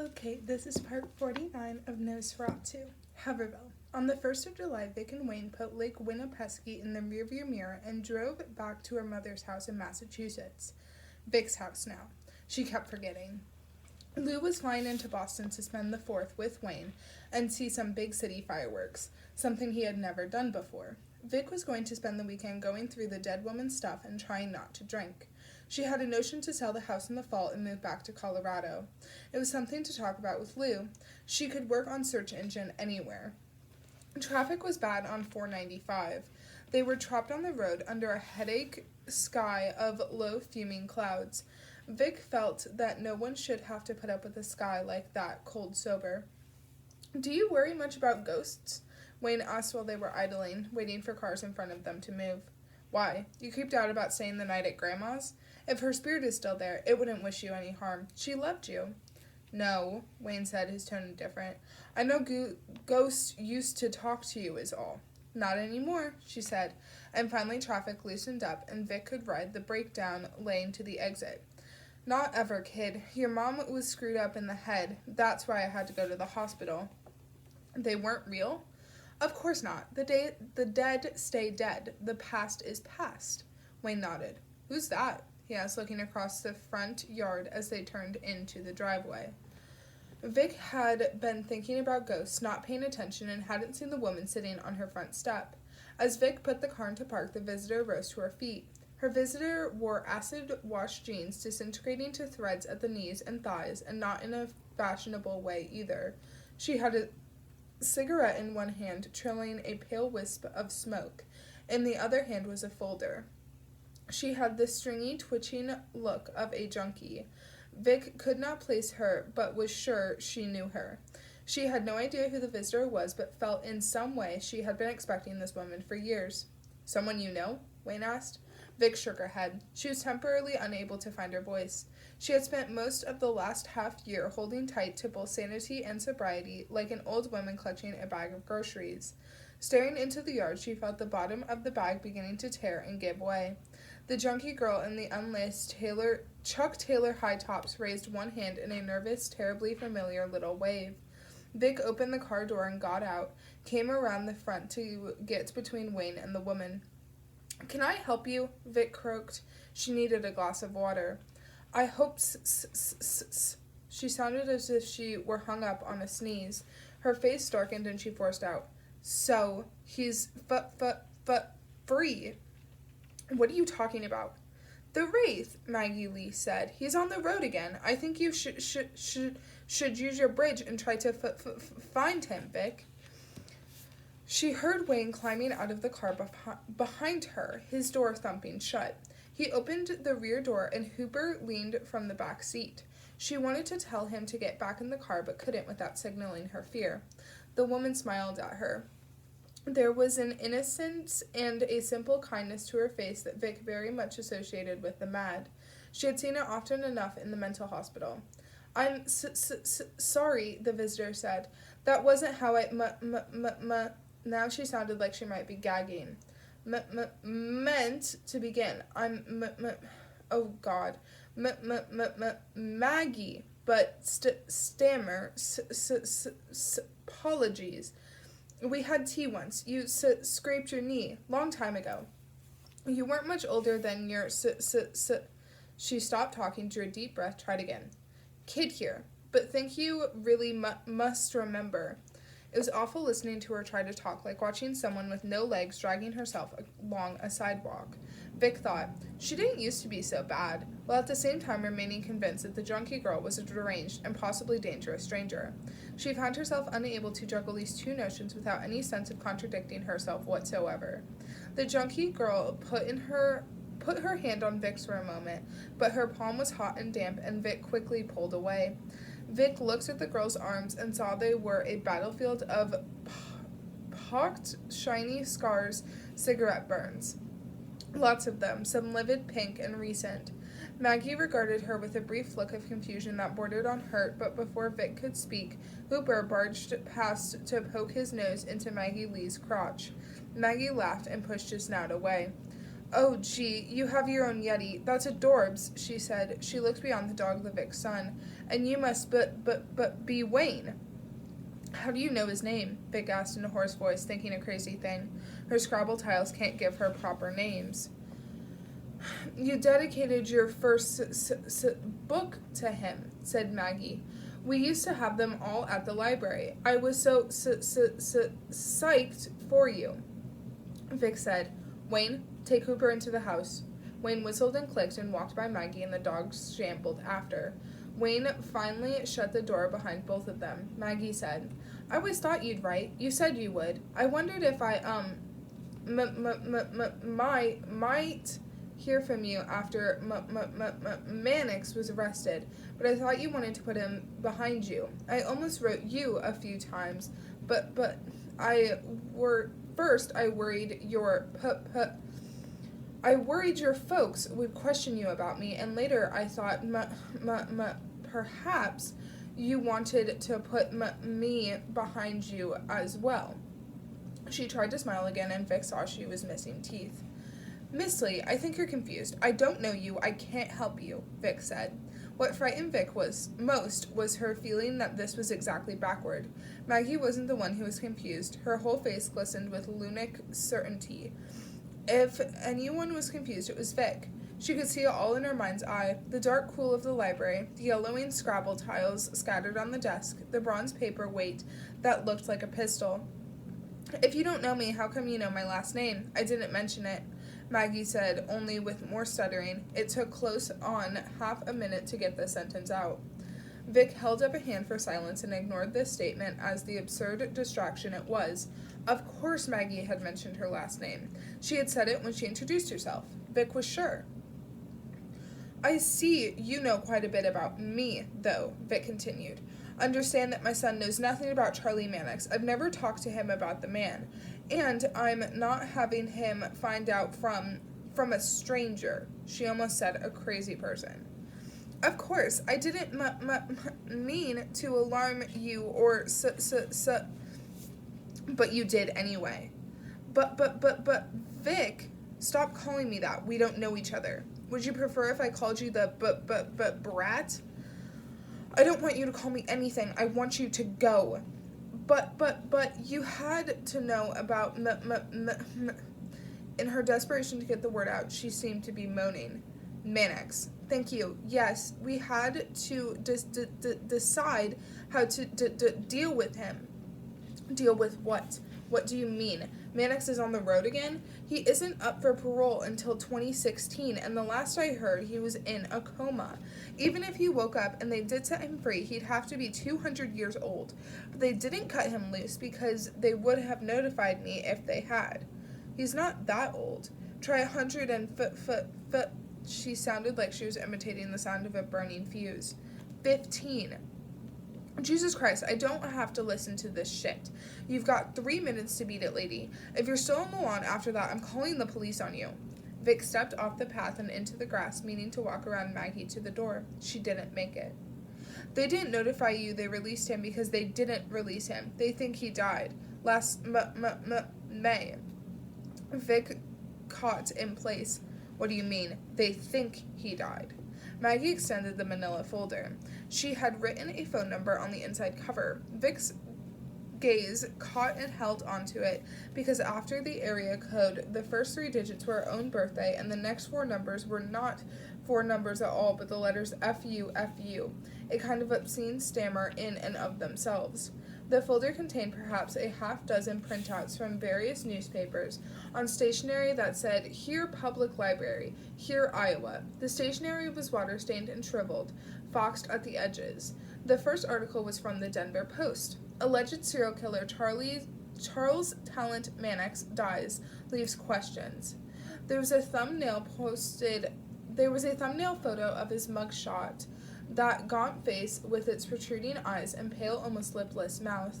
Okay, this is part 49 of Nos4a2, Haverville. On the 1st of July, Vic and Wayne put Lake Winnipesaukee in the rearview mirror and drove back to her mother's house in Massachusetts. Vic's house now. She kept forgetting. Lou was flying into Boston to spend the 4th with Wayne and see some big city fireworks, something he had never done before. Vic was going to spend the weekend going through the dead woman's stuff and trying not to drink. She had a notion to sell the house in the fall and move back to Colorado. It was something to talk about with Lou. She could work on search engine anywhere. Traffic was bad on 495. They were trapped on the road under a headache sky of low fuming clouds. Vic felt that no one should have to put up with a sky like that, cold sober. "Do you worry much about ghosts?" Wayne asked while they were idling, waiting for cars in front of them to move. "Why? You creeped out about staying the night at Grandma's? If her spirit is still there, it wouldn't wish you any harm. She loved you." "No," Wayne said, his tone indifferent. "I know ghosts used to talk to you is all." "Not anymore," she said, and finally traffic loosened up and Vic could ride the breakdown lane to the exit. "Not ever, kid. Your mom was screwed up in the head. That's why I had to go to the hospital." "They weren't real?" "Of course not. The dead stay dead. The past is past." Wayne nodded. "Who's that?" he asked, looking across the front yard as they turned into the driveway. Vic had been thinking about ghosts, not paying attention, and hadn't seen the woman sitting on her front step. As Vic put the car into park, the visitor rose to her feet. Her visitor wore acid-washed jeans, disintegrating to threads at the knees and thighs, and not in a fashionable way either. She had a cigarette in one hand, trailing a pale wisp of smoke. In the other hand was a folder. She had the stringy, twitching look of a junkie. Vic could not place her, but was sure she knew her. She had no idea who the visitor was, but felt in some way she had been expecting this woman for years. "Someone you know?" Wayne asked. Vic shook her head. She was temporarily unable to find her voice. She had spent most of the last half-year holding tight to both sanity and sobriety, like an old woman clutching a bag of groceries. Staring into the yard, she felt the bottom of the bag beginning to tear and give way. The junkie girl in the unlaced Chuck Taylor high tops raised one hand in a nervous, terribly familiar little wave. Vic opened the car door and got out, came around the front to get between Wayne and the woman. "Can I help you?" Vic croaked. She needed a glass of water. "I hope She sounded as if she were hung up on a sneeze. Her face darkened and she forced out, "So, he's free." "What are you talking about?" "The Wraith," Maggie Lee said. "He's on the road again. I think you should use your bridge and try to find him, Vic." She heard Wayne climbing out of the car behind her, his door thumping shut. He opened the rear door and Hooper leaned from the back seat. She wanted to tell him to get back in the car but couldn't without signaling her fear. The woman smiled at her. There was an innocence and a simple kindness to her face that Vic very much associated with the mad. She had seen it often enough in the mental hospital. "I'm sorry," the visitor said. "That wasn't how I Now she sounded like she might be gagging. Meant to begin. I'm oh God. Maggie, but stammer. Apologies. We had tea once. You scraped your knee. Long time ago. You weren't much older than your She stopped talking, drew a deep breath, tried again. "Kid here. But think you really must remember." It was awful listening to her try to talk, like watching someone with no legs dragging herself along a sidewalk. Vic thought, she didn't used to be so bad, while at the same time remaining convinced that the junkie girl was a deranged and possibly dangerous stranger. She found herself unable to juggle these two notions without any sense of contradicting herself whatsoever. The junkie girl put her hand on Vic's for a moment, but her palm was hot and damp, and Vic quickly pulled away. Vic looked at the girl's arms and saw they were a battlefield of pocked, shiny scars, cigarette burns. Lots of them, some livid pink and recent. Maggie regarded her with a brief look of confusion that bordered on hurt, but before Vic could speak, Hooper barged past to poke his nose into Maggie Lee's crotch. Maggie laughed and pushed his snout away. Oh, gee, you have your own Yeti. That's adorbs, she said. She looked beyond the dog of Vic's son. And you must but be Wayne. How do you know his name? Vic asked in a hoarse voice, thinking a crazy thing. Her Scrabble tiles can't give her proper names. You dedicated your first book to him, said Maggie. We used to have them all at the library. I was so psyched for you. Vic said, Wayne, take Cooper into the house. Wayne whistled and clicked and walked by Maggie, and the dogs shambled after. Wayne finally shut the door behind both of them. Maggie said, I always thought you'd write. You said you would. I wondered if I, might hear from you after Mannix was arrested, but I thought you wanted to put him behind you. I almost wrote you a few times, but I worried your folks would question you about me, and later I thought perhaps you wanted to put me behind you as well. She tried to smile again, and Vic saw she was missing teeth. Miss Lee, I think you're confused. I don't know you. I can't help you, Vic said. What frightened Vic most was her feeling that this was exactly backward. Maggie wasn't the one who was confused. Her whole face glistened with lunatic certainty. If anyone was confused, it was Vic. She could see it all in her mind's eye. The dark cool of the library, the yellowing Scrabble tiles scattered on the desk, the bronze paperweight that looked like a pistol. If you don't know me, how come you know my last name? I didn't mention it, Maggie said, only with more stuttering. It took close on half a minute to get the sentence out. Vic held up a hand for silence and ignored this statement as the absurd distraction it was. Of course Maggie had mentioned her last name. She had said it when she introduced herself. Vic was sure. I see you know quite a bit about me, though, Vic continued. Understand that my son knows nothing about Charlie Mannix. I've never talked to him about the man. And I'm not having him find out from a stranger. She almost said a crazy person. Of course, I didn't mean to alarm you or but you did anyway. But Vic, stop calling me that. We don't know each other. Would you prefer if I called you the brat? I don't want you to call me anything. I want you to go. But you had to know about In her desperation to get the word out, she seemed to be moaning. Mannix. Thank you. Yes, we had to decide how to deal with him. Deal with what? What do you mean? Mannix is on the road again? He isn't up for parole until 2016, and the last I heard, he was in a coma. Even if he woke up and they did set him free, he'd have to be 200 years old. But they didn't cut him loose because they would have notified me if they had. He's not that old. Try 100 and She sounded like she was imitating the sound of a burning fuse. 15. Jesus Christ, I don't have to listen to this shit. You've got 3 minutes to beat it, lady. If you're still on the lawn after that, I'm calling the police on you. Vic stepped off the path and into the grass, meaning to walk around Maggie to the door. She didn't make it. They didn't notify you they released him because they didn't release him. They think he died. Last May. Vic caught in place. What do you mean? They think he died. Maggie extended the manila folder. She had written a phone number on the inside cover. Vic's gaze caught and held onto it because after the area code, the first 3 digits were her own birthday, and the next 4 numbers were not 4 numbers at all, but the letters FU, a kind of obscene stammer in and of themselves. The folder contained perhaps a half-dozen printouts from various newspapers on stationery that said, Here Public Library, Here Iowa. The stationery was water-stained and shriveled, foxed at the edges. The first article was from the Denver Post. Alleged serial killer Charles Talent Mannix dies, leaves questions. There was a thumbnail photo of his mugshot, that gaunt face with its protruding eyes and pale, almost lipless mouth.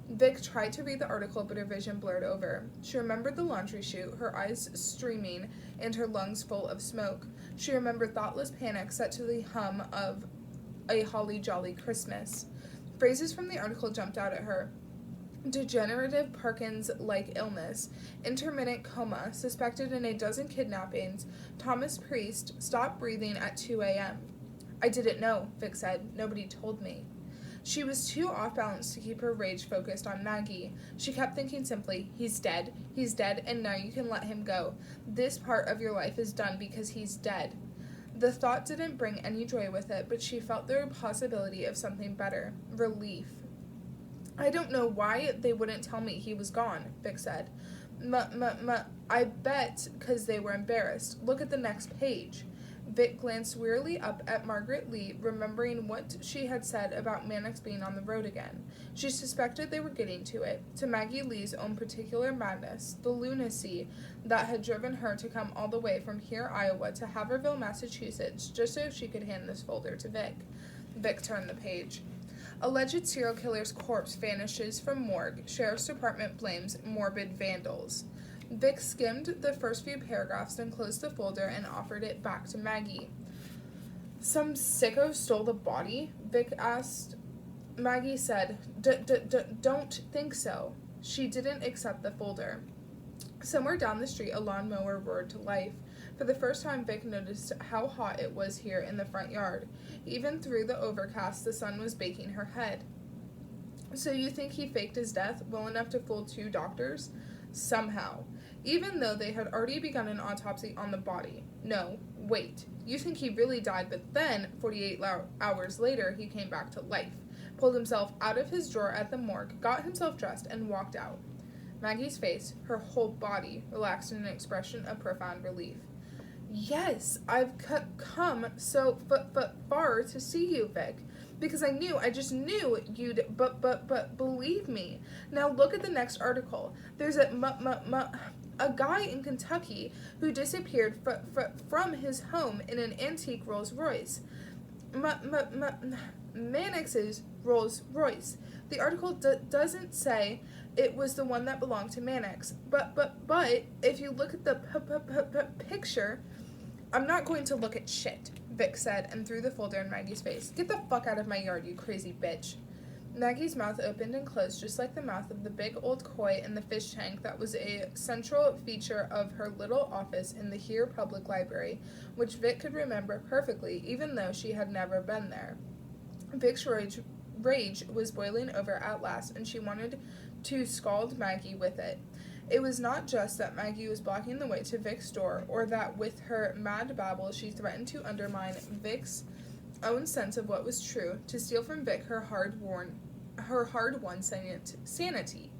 Vic tried to read the article, but her vision blurred over. She remembered the laundry chute, her eyes streaming and her lungs full of smoke. She remembered thoughtless panic set to the hum of A Holly Jolly Christmas. Phrases from the article jumped out at her. degenerative Parkins-like illness, intermittent coma, suspected in a dozen kidnappings. Thomas Priest stopped breathing at 2 a.m. I didn't know, Vic said. Nobody told me. She was too off-balance to keep her rage focused on Maggie. She kept thinking simply, he's dead, and now you can let him go. This part of your life is done because he's dead. The thought didn't bring any joy with it, but she felt the possibility of something better. Relief. I don't know why they wouldn't tell me he was gone, Vic said. I bet 'cause they were embarrassed. Look at the next page. Vic glanced wearily up at Margaret Lee, remembering what she had said about Mannix being on the road again. She suspected they were getting to it, to Maggie Lee's own particular madness, the lunacy that had driven her to come all the way from here, Iowa, to Haverhill, Massachusetts, just so she could hand this folder to Vic. Vic turned the page. Alleged serial killer's corpse vanishes from morgue. Sheriff's Department blames morbid vandals. Vic skimmed the first few paragraphs, then closed the folder and offered it back to Maggie. Some sicko stole the body? Vic asked. Maggie said, don't think so. She didn't accept the folder. Somewhere down the street, a lawnmower roared to life. For the first time, Vic noticed how hot it was here in the front yard. Even through the overcast, the sun was baking her head. So you think he faked his death well enough to fool 2 doctors? Somehow. Even though they had already begun an autopsy on the body. No, wait. You think he really died, but then, 48 hours later, he came back to life, pulled himself out of his drawer at the morgue, got himself dressed, and walked out. Maggie's face, her whole body, relaxed in an expression of profound relief. Yes, I've come so far to see you, Vic, because I just knew you'd, but believe me. Now look at the next article. There's a guy in Kentucky who disappeared from his home in an antique Rolls Royce. Mannix's Rolls Royce. The article doesn't say it was the one that belonged to Mannix, but if you look at the picture, I'm not going to look at shit, Vic said and threw the folder in Maggie's face. Get the fuck out of my yard, you crazy bitch. Maggie's mouth opened and closed just like the mouth of the big old koi in the fish tank that was a central feature of her little office in the Here Public Library, which Vic could remember perfectly even though she had never been there. Vic's rage was boiling over at last, and she wanted to scald Maggie with it. It was not just that Maggie was blocking the way to Vic's door, or that with her mad babble she threatened to undermine Vic's own sense of what was true, to steal from Vic her hard-won sanity.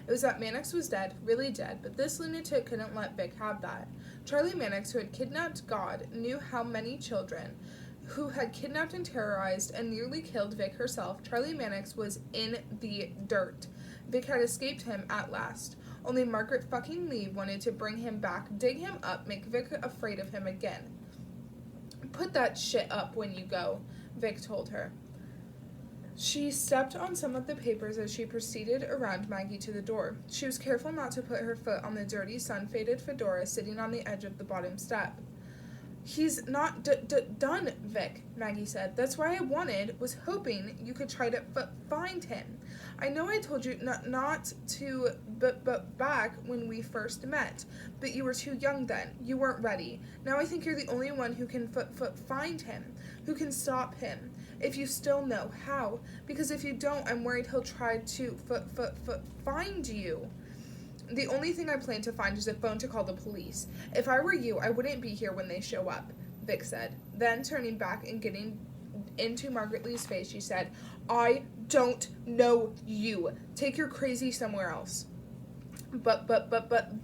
It was that Mannix was dead, really dead, but this lunatic couldn't let Vic have that. Charlie Mannix, who had kidnapped God, knew how many children, who had kidnapped and terrorized and nearly killed Vic herself. Charlie Mannix was in the dirt. Vic had escaped him at last. Only Margaret fucking Lee wanted to bring him back, dig him up, make Vic afraid of him again. Put that shit up when you go, Vic told her. She stepped on some of the papers as she proceeded around Maggie to the door. She was careful not to put her foot on the dirty, sun-faded fedora sitting on the edge of the bottom step. He's not done, Vic, Maggie said. That's why I was hoping you could try to find him. I know I told you not to, but back when we first met, but you were too young then. You weren't ready. Now I think you're the only one who can find him, who can stop him, if you still know how. Because if you don't, I'm worried he'll try to find you. The only thing I plan to find is a phone to call the police. If I were you, I wouldn't be here when they show up, Vic said. Then, turning back and getting into Margaret Lee's face, she said, I don't know you. Take your crazy somewhere else. But,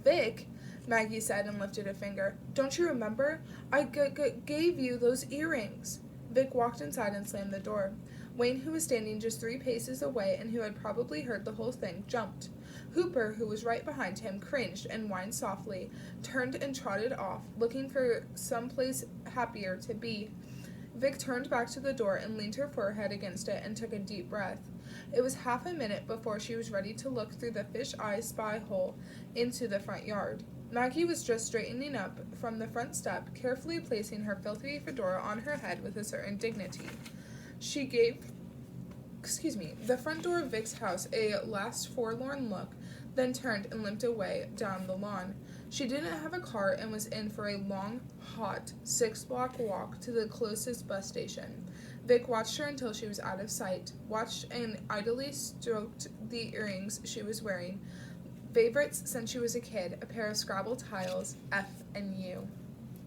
Vic, Maggie said and lifted a finger. Don't you remember? I gave you those earrings. Vic walked inside and slammed the door. Wayne, who was standing just 3 paces away and who had probably heard the whole thing, jumped. Hooper, who was right behind him, cringed and whined softly, turned and trotted off, looking for someplace happier to be. Vic turned back to the door and leaned her forehead against it and took a deep breath. It was half a minute before she was ready to look through the fish-eye spy hole into the front yard. Maggie was just straightening up from the front step, carefully placing her filthy fedora on her head with a certain dignity. She gave the front door of Vic's house a last forlorn look, then turned and limped away down the lawn. She didn't have a car and was in for a long, hot, 6-block walk to the closest bus station. Vic watched her until she was out of sight, watched and idly stroked the earrings she was wearing. Favorites since she was a kid, a pair of Scrabble tiles, F and U.